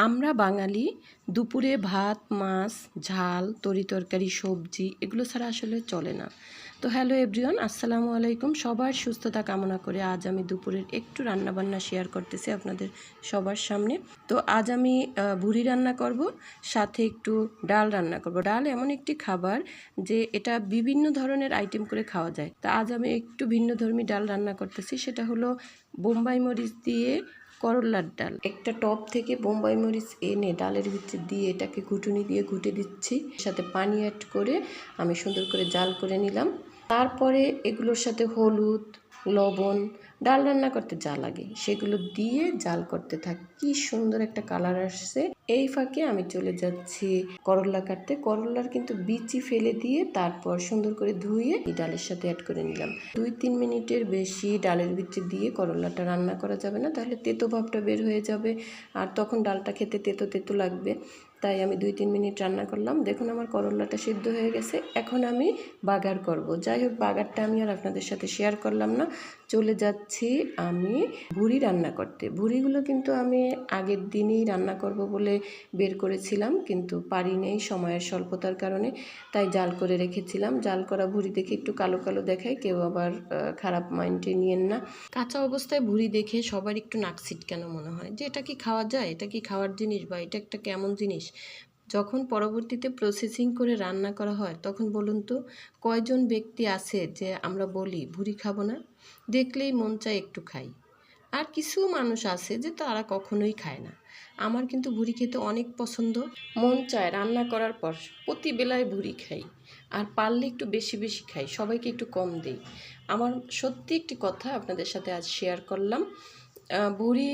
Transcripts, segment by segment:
আমরা বাঙালি দুপুরে ভাত মাছ ঝাল তরিতরকারি সবজি এগুলো ছাড়া আসলে চলে না। তো হ্যালো এভরিওয়ান, আসসালামু আলাইকুম। সবার সুস্থতা কামনা করে আজ আমি দুপুরের একটু রান্নাবান্না শেয়ার করতেছি আপনাদের সবার সামনে। তো আজ আমি ভুড়ি রান্না করব, সাথে একটু ডাল রান্না করব। ডাল এমন একটি খাবার যে এটা বিভিন্ন ধরনের আইটেম করে খাওয়া যায়। তো আজ আমি একটু ভিন্নধর্মী ডাল রান্না করতেছি, সেটা হলো বোম্বাই মরিচ দিয়ে করলার ডাল। একটা টপ থেকে বোম্বাই মরিচ এনে ডালের ভিতরে দিয়ে এটাকে ঘুটুনি দিয়ে ঘুটে দিচ্ছি, সাথে পানি অ্যাড করে আমি সুন্দর করে জাল করে নিলাম। তারপরে এগুলোর সাথে হলুদ লবণ ডাল রান্না করতে যা লাগে সেগুলো দিয়ে জাল করতে থাকি। কি সুন্দর একটা কালার আসছে। এই ফাঁকে আমি চলে যাচ্ছি করলা কাটতে। করলার কিন্তু বিচি ফেলে দিয়ে তারপর সুন্দর করে ধুয়ে এই ডালের সাথে অ্যাড করে নিলাম। 2-3 মিনিটের বেশি ডালের ভিতরে দিয়ে করলাটা রান্না করা যাবে না, তাহলে তেতো ভাবটা বের হয়ে যাবে আর তখন ডালটা খেতে তেতো তেতো লাগবে। তাই আমি 2-3 মিনিট রান্না করলাম। দেখুন আমার করলাটা সিদ্ধ হয়ে গেছে। এখন আমি বাগার করব। যাই হোক, বাগারটা আমি আর আপনাদের সাথে শেয়ার করলাম না। চলে যাচ্ছি আমি ভুড়ি রান্না করতে। ভুড়িগুলো কিন্তু আমি আগের দিনই রান্না করব বলে বের করেছিলাম, কিন্তু পারি নেই সময়ের স্বল্পতার কারণে, তাই জাল করে রেখেছিলাম। জাল করা ভুড়ি দেখে একটু কালো কালো দেখায়, কেউ আবার খারাপ মাইন্ডে নিয়েন না। কাঁচা অবস্থায় ভুড়ি দেখে সবার একটু নাক ছিটকানো মনে হয় যে এটা কি খাওয়া যায়, এটা কি খাওয়ার জিনিস, বা এটা একটা কেমন জিনিস। যখন পরবর্তীতে প্রসেসিং করে রান্না করা হয় তখন বলুন তো কয়জন ব্যক্তি আছে যে আমরা বলি ভুড়ি খাবো না, দেখলেই মন চায় একটু খাই। আর কিছু মানুষ আছে যে তারা কখনোই খায় না। আমার কিন্তু ভুড়ি খেতে অনেক পছন্দ। মন চায় রান্না করার পর প্রতি বেলায় ভুড়ি খাই, আর পারলে একটু বেশি বেশি খাই, সবাইকে একটু কম দিই। আমার সত্যি একটি কথা আপনাদের সাথে আজ শেয়ার করলাম। ভুড়ি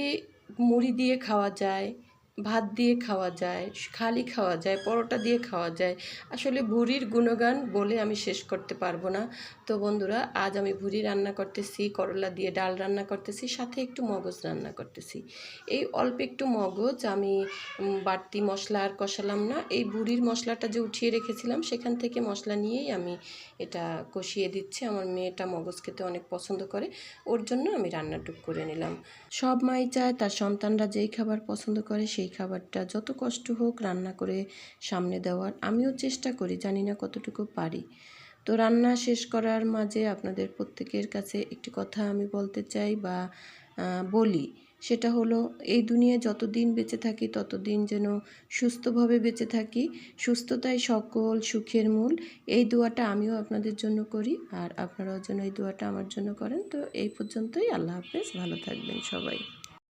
মুড়ি দিয়ে খাওয়া যায়, ভাত দিয়ে খাওয়া যায়, খালি খাওয়া যায়, পরোটা দিয়ে খাওয়া যায়। আসলে ভুড়ির গুণগান বলে আমি শেষ করতে পারবো না। তো বন্ধুরা, আজ আমি ভুড়ি রান্না করতেছি, করলা দিয়ে ডাল রান্না করতেছি, সাথে একটু মগজ রান্না করতেছি। এই অল্প একটু মগজ আমি বাড়তি মশলা আর কষালাম না। এই ভুড়ির মশলাটা যে উঠিয়ে রেখেছিলাম সেখান থেকে মশলা নিয়েই আমি এটা কষিয়ে দিচ্ছি। আমার মেয়েটা মগজ খেতে অনেক পছন্দ করে, ওর জন্য আমি রান্নাটুকু করে নিলাম। সব মাই চায় তার সন্তানরা যেই খাবার পছন্দ করে সেই খাবারটা যত কষ্ট হোক রান্না করে সামনে দেওয়ার আমিও চেষ্টা করি, জানি না কতটুকু পারি। তো রান্না শেষ করার মাঝে আপনাদের প্রত্যেকের কাছে একটি কথা আমি বলতে চাই বা বলি, সেটা হলো এই দুনিয়ায় যতদিন বেঁচে থাকি ততদিন যেন সুস্থভাবে বেঁচে থাকি। সুস্থতাই সকল সুখের মূল। এই দোয়াটা আমিও আপনাদের জন্য করি, আর আপনারাও যেন এই দোয়াটা আমার জন্য করেন। তো এই পর্যন্তই। আল্লাহ হাফেজ, ভালো থাকবেন সবাই।